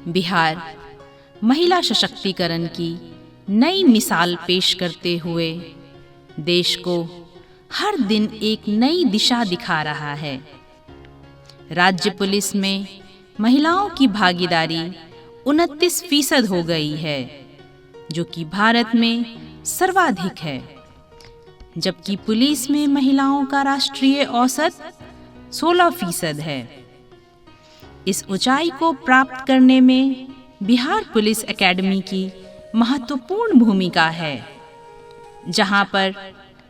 बिहार महिला सशक्तिकरण की नई मिसाल पेश करते हुए देश को हर दिन एक नई दिशा दिखा रहा है। राज्य पुलिस में महिलाओं की भागीदारी 29% हो गई है, जो कि भारत में सर्वाधिक है, जबकि पुलिस में महिलाओं का राष्ट्रीय औसत 16% है। इस ऊंचाई को प्राप्त करने में बिहार पुलिस एकेडमी की महत्वपूर्ण भूमिका है, जहां पर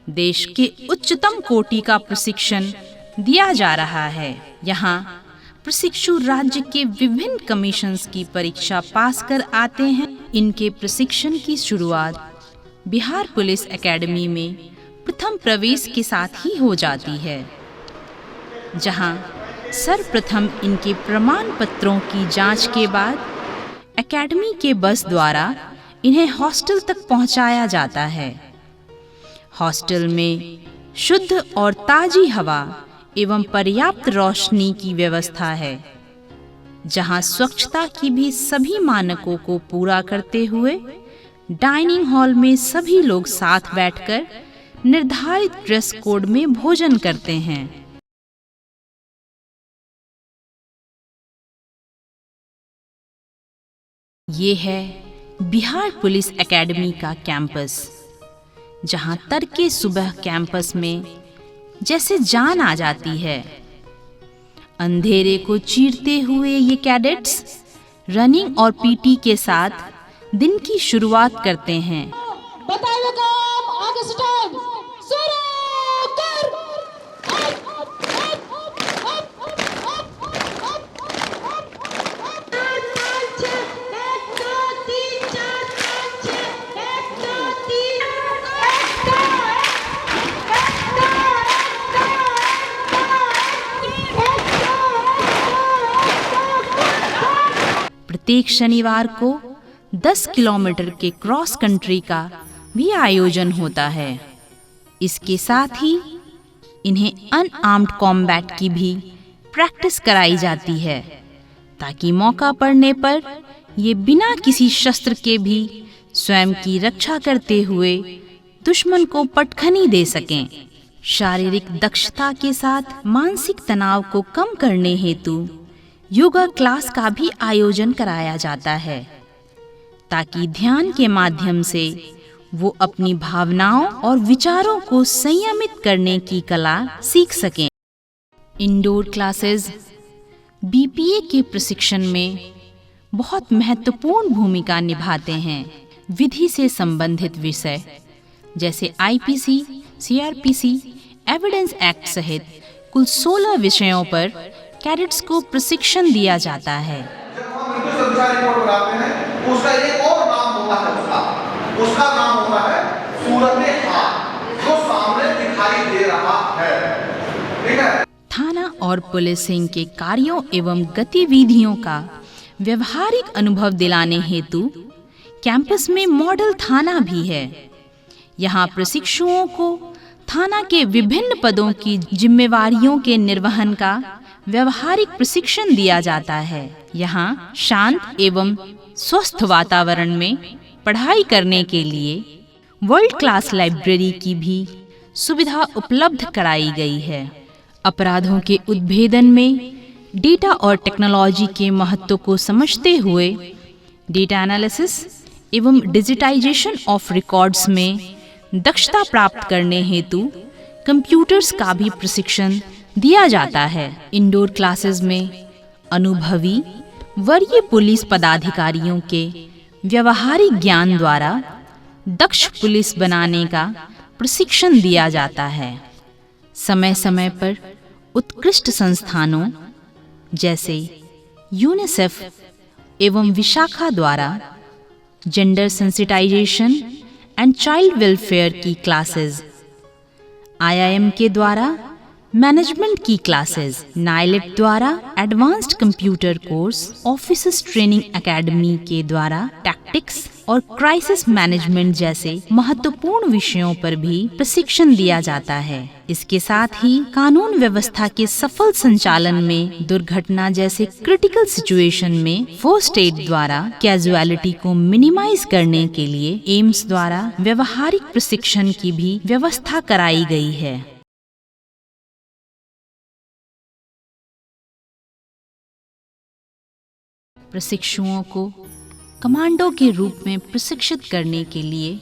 देश के उच्चतम कोटि का प्रशिक्षण दिया जा रहा है। यहाँ प्रशिक्षु राज्य के विभिन्न कमीशंस की परीक्षा पास कर आते हैं। इनके प्रशिक्षण की शुरुआत बिहार पुलिस एकेडमी में प्रथम प्रवेश के साथ ही हो जाती है, जहां सर्वप्रथम इनके प्रमाण पत्रों की जांच के बाद एकेडमी के बस द्वारा इन्हें हॉस्टल तक पहुंचाया जाता है। हॉस्टल में शुद्ध और ताजी हवा एवं पर्याप्त रोशनी की व्यवस्था है, जहां स्वच्छता की भी सभी मानकों को पूरा करते हुए डाइनिंग हॉल में सभी लोग साथ बैठकर निर्धारित ड्रेस कोड में भोजन करते हैं। ये है बिहार पुलिस एकेडमी का कैंपस, जहां तड़के सुबह कैंपस में जैसे जान आ जाती है। अंधेरे को चीरते हुए ये कैडेट्स रनिंग और पीटी के साथ दिन की शुरुआत करते हैं। बताइए काम आगे से टाइम शुरू कर। प्रत्येक शनिवार को 10 किलोमीटर के क्रॉस कंट्री का भी आयोजन होता है। इसके साथ ही इन्हें अनआर्म्ड कॉम्बैट की भी प्रैक्टिस कराई जाती है, ताकि मौका पड़ने पर ये बिना किसी शस्त्र के भी स्वयं की रक्षा करते हुए दुश्मन को पटखनी दे सकें। शारीरिक दक्षता के साथ मानसिक तनाव को कम करने हेतु योगा क्लास का भी आयोजन कराया जाता है, ताकि ध्यान के माध्यम से वो अपनी भावनाओं और विचारों को संयमित करने की कला सीख सकें। इंडोर क्लासेस बीपीए के प्रशिक्षण में बहुत महत्वपूर्ण भूमिका निभाते हैं। विधि से संबंधित विषय जैसे आईपीसी, सीआरपीसी, एविडेंस एक्ट सहित कुल 16 विषयों पर कैडेट्स को प्रशिक्षण दिया जाता है। जब हम समीक्षा रिपोर्ट बनाते हैं, उसका एक और नाम होता है, उसका नाम होता है सूरत-ए-हाल, जो सामने दिखाई दे रहा है। ठीक है? थाना और पुलिसिंग के कार्यों एवं गतिविधियों का व्यवहारिक अनुभव दिलाने हेतु कैंपस में मॉडल थाना भी है। यहाँ प्रशिक्षुओं को थाना के विभिन्न पदों की जिम्मेवारियों के निर्वहन का व्यवहारिक प्रशिक्षण दिया जाता है। यहाँ शांत एवं स्वस्थ वातावरण में पढ़ाई करने के लिए वर्ल्ड क्लास लाइब्रेरी की भी सुविधा उपलब्ध कराई गई है। अपराधों के उद्भेदन में डेटा और टेक्नोलॉजी के महत्व को समझते हुए डेटा एनालिसिस एवं डिजिटाइजेशन ऑफ रिकॉर्ड्स में दक्षता प्राप्त करने हेतु कंप्यूटर्स का भी प्रशिक्षण दिया जाता है। इंडोर क्लासेस में अनुभवी वरीय पुलिस पदाधिकारियों के व्यवहारिक ज्ञान द्वारा दक्ष पुलिस बनाने का प्रशिक्षण दिया जाता है। समय समय पर उत्कृष्ट संस्थानों जैसे यूनिसेफ एवं विशाखा द्वारा gender sensitisation and child welfare की क्लासेस, आईआईएम के द्वारा मैनेजमेंट की क्लासेस, नाइलेट द्वारा advanced computer course, officers training academy के द्वारा टैक्टिक्स और क्राइसिस मैनेजमेंट जैसे महत्वपूर्ण विषयों पर भी प्रशिक्षण दिया जाता है। इसके साथ ही कानून व्यवस्था के सफल संचालन में दुर्घटना जैसे क्रिटिकल सिचुएशन में फर्स्ट एड द्वारा कैजुअलिटी को मिनिमाइज करने के लिए एम्स द्वारा व्यवहारिक प्रशिक्षण की भी व्यवस्था कराई गई है। प्रशिक्षुओं को कमांडो के रूप में प्रशिक्षित करने के लिए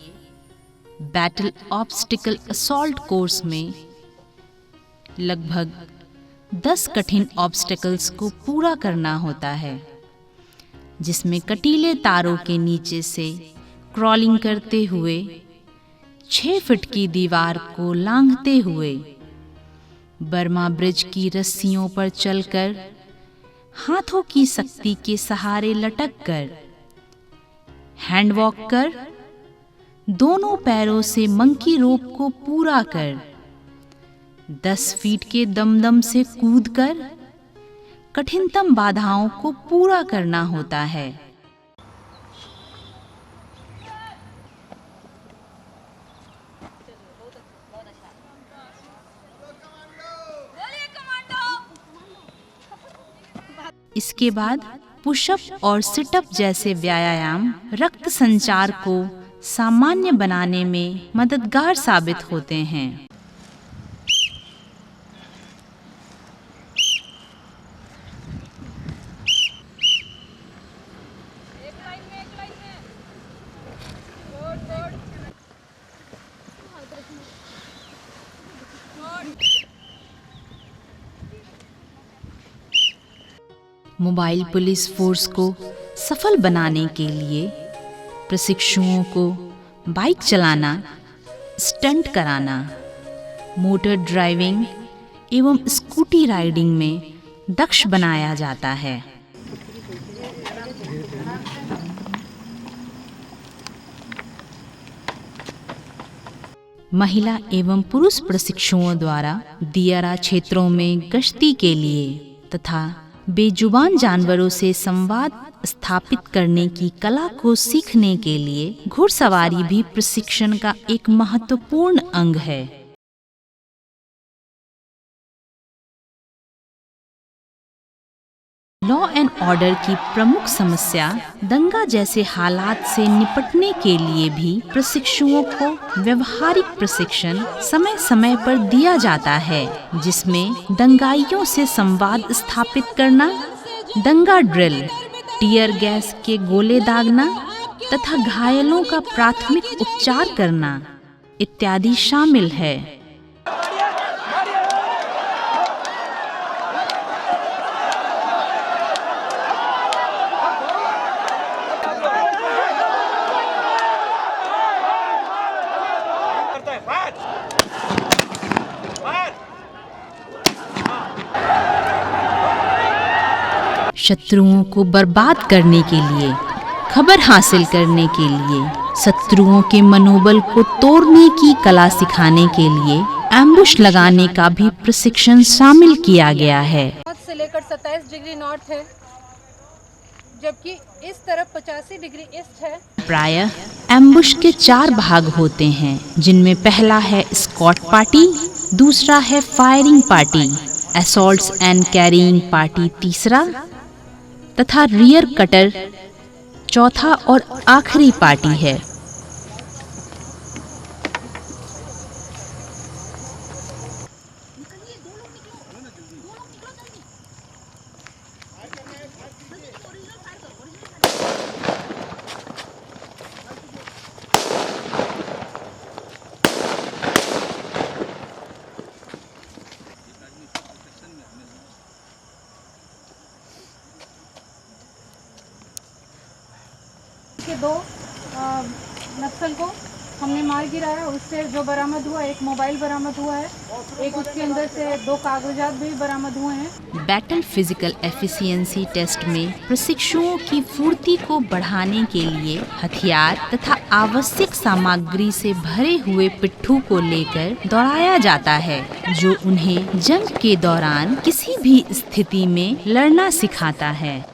बैटल ऑब्स्टिकल असॉल्ट कोर्स में लगभग 10 कठिन ऑब्स्टिकल्स को पूरा करना होता है, जिसमें कटीले तारों के नीचे से क्रॉलिंग करते हुए 6 फीट की दीवार को लांघते हुए, बर्मा ब्रिज की रस्सियों पर चलकर, हाथों की शक्ति के सहारे लटक कर, हैंड वॉक कर, दोनों पैरों से मंकी रोप को पूरा कर, 10 फीट के दमदम से कूदकर कठिनतम बाधाओं को पूरा करना होता है। इसके बाद पुशअप और सिटअप जैसे व्यायाम रक्त संचार को सामान्य बनाने में मददगार साबित होते हैं। मोबाइल पुलिस फोर्स को सफल बनाने के लिए प्रशिक्षुओं को बाइक चलाना, स्टंट कराना, मोटर ड्राइविंग एवं स्कूटी राइडिंग में दक्ष बनाया जाता है। महिला एवं पुरुष प्रशिक्षुओं द्वारा दियारा क्षेत्रों में गश्ती के लिए तथा बेजुबान जानवरों से संवाद स्थापित करने की कला को सीखने के लिए घुड़सवारी भी प्रशिक्षण का एक महत्वपूर्ण अंग है। लॉ एंड ऑर्डर की प्रमुख समस्या दंगा जैसे हालात से निपटने के लिए भी प्रशिक्षुओं को व्यवहारिक प्रशिक्षण समय समय पर दिया जाता है, जिसमें दंगाइयों से संवाद स्थापित करना, दंगा ड्रिल, टीयर गैस के गोले दागना तथा घायलों का प्राथमिक उपचार करना इत्यादि शामिल है। शत्रुओं को बर्बाद करने के लिए, खबर हासिल करने के लिए, शत्रुओं के मनोबल को तोड़ने की कला सिखाने के लिए एम्बुश लगाने का भी प्रशिक्षण शामिल किया गया है। से लेकर 27 डिग्री नॉर्थ है, जबकि इस तरफ 85 डिग्री ईस्ट है। प्रायः एम्बुश के 4 भाग होते हैं, जिनमें पहला है स्कॉट पार्टी, दूसरा है firing party, assaults and carrying party तीसरा तथा रियर कटर चौथा और आखिरी पार्टी है। के 2 नक्सल को हमने मार गिराया। उससे जो बरामद हुआ, एक मोबाइल बरामद हुआ है, एक उसके अंदर से 2 कागजात भी बरामद हुए हैं। बैटल फिजिकल एफिशिएंसी टेस्ट में प्रशिक्षुओं की फुर्ती को बढ़ाने के लिए हथियार तथा आवश्यक सामग्री से भरे हुए पिट्ठू को लेकर दौड़ाया जाता है, जो उन्हें जंग के दौरान किसी भी स्थिति में लड़ना सिखाता है।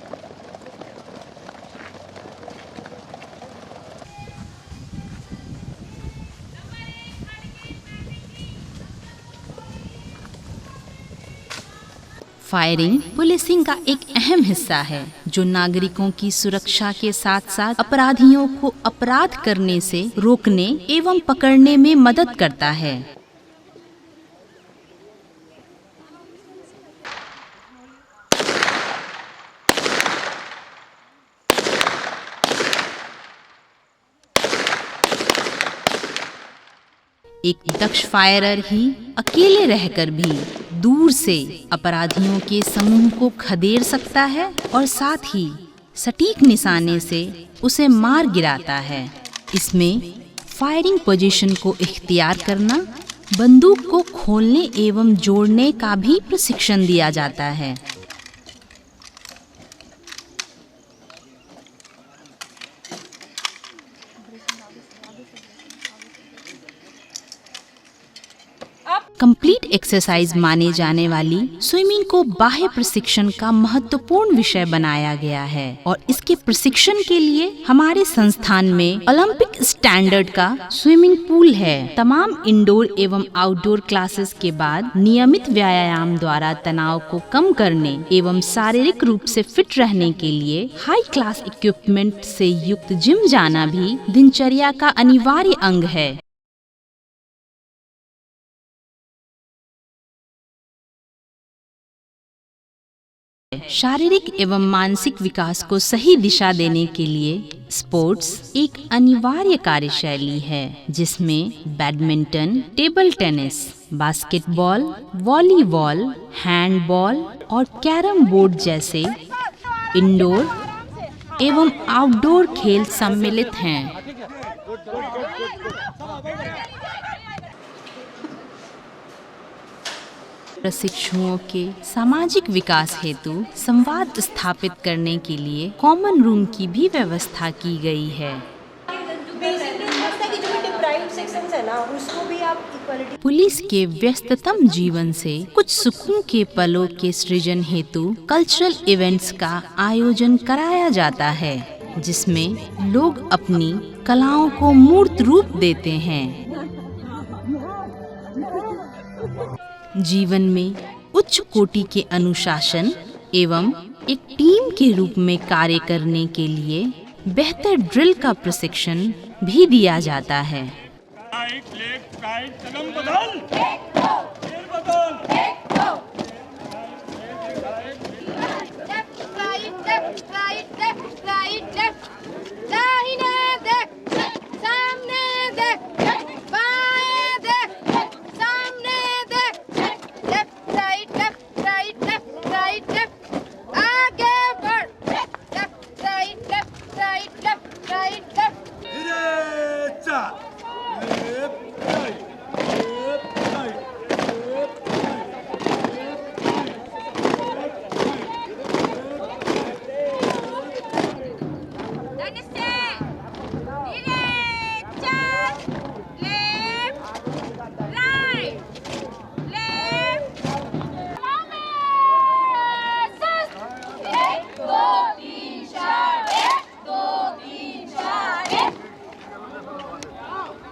फायरिंग पुलिसिंग का एक अहम हिस्सा है जो नागरिकों की सुरक्षा के साथ साथ अपराधियों को अपराध करने से रोकने एवं पकड़ने में मदद करता है। एक दक्ष फायरर ही अकेले रहकर भी दूर से अपराधियों के समूह को खदेड़ सकता है और साथ ही सटीक निशाने से उसे मार गिराता है। इसमें फायरिंग पोजीशन को इख्तियार करना, बंदूक को खोलने एवं जोड़ने का भी प्रशिक्षण दिया जाता है। कंप्लीट एक्सरसाइज माने जाने वाली स्विमिंग को बाह्य प्रशिक्षण का महत्वपूर्ण विषय बनाया गया है और इसके प्रशिक्षण के लिए हमारे संस्थान में ओलंपिक स्टैंडर्ड का स्विमिंग पूल है। तमाम इंडोर एवं आउटडोर क्लासेस के बाद नियमित व्यायाम द्वारा तनाव को कम करने एवं शारीरिक रूप से फिट रहने के लिए हाई क्लास इक्विपमेंट से युक्त जिम जाना भी दिनचर्या का अनिवार्य अंग है। शारीरिक एवं मानसिक विकास को सही दिशा देने के लिए स्पोर्ट्स एक अनिवार्य कार्यशैली है जिसमें badminton, table tennis, basketball, volleyball, handball और कैरम बोर्ड जैसे इंडोर एवं आउटडोर खेल सम्मिलित हैं। प्रशिक्षुओं के सामाजिक विकास हेतु संवाद स्थापित करने के लिए कॉमन रूम की भी व्यवस्था की गई है। पुलिस के व्यस्ततम जीवन से कुछ सुकून के पलों के सृजन हेतु कल्चरल इवेंट्स का आयोजन कराया जाता है जिसमें लोग अपनी कलाओं को मूर्त रूप देते हैं। जीवन में उच्च कोटि के अनुशासन एवं एक टीम के रूप में कार्य करने के लिए बेहतर ड्रिल का प्रशिक्षण भी दिया जाता है।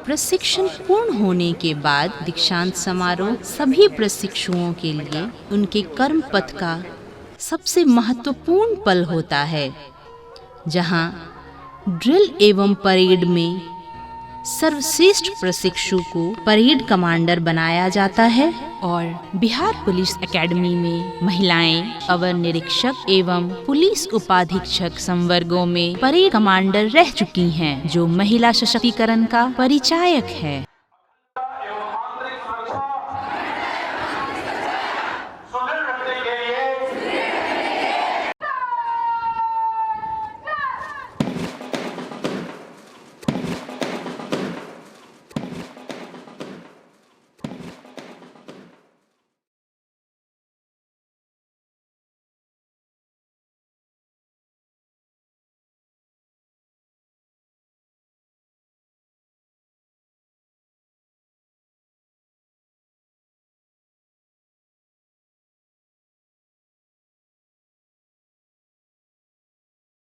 प्रशिक्षण पूर्ण होने के बाद दीक्षांत समारोह सभी प्रशिक्षुओं के लिए उनके कर्म पथ का सबसे महत्वपूर्ण पल होता है, जहां ड्रिल एवं परेड में सर्वश्रेष्ठ प्रशिक्षु को परेड कमांडर बनाया जाता है और बिहार पुलिस एकेडमी में महिलाएं अवर निरीक्षक एवं पुलिस उपाधीक्षक संवर्गों में परेड कमांडर रह चुकी हैं, जो महिला सशक्तिकरण का परिचायक है।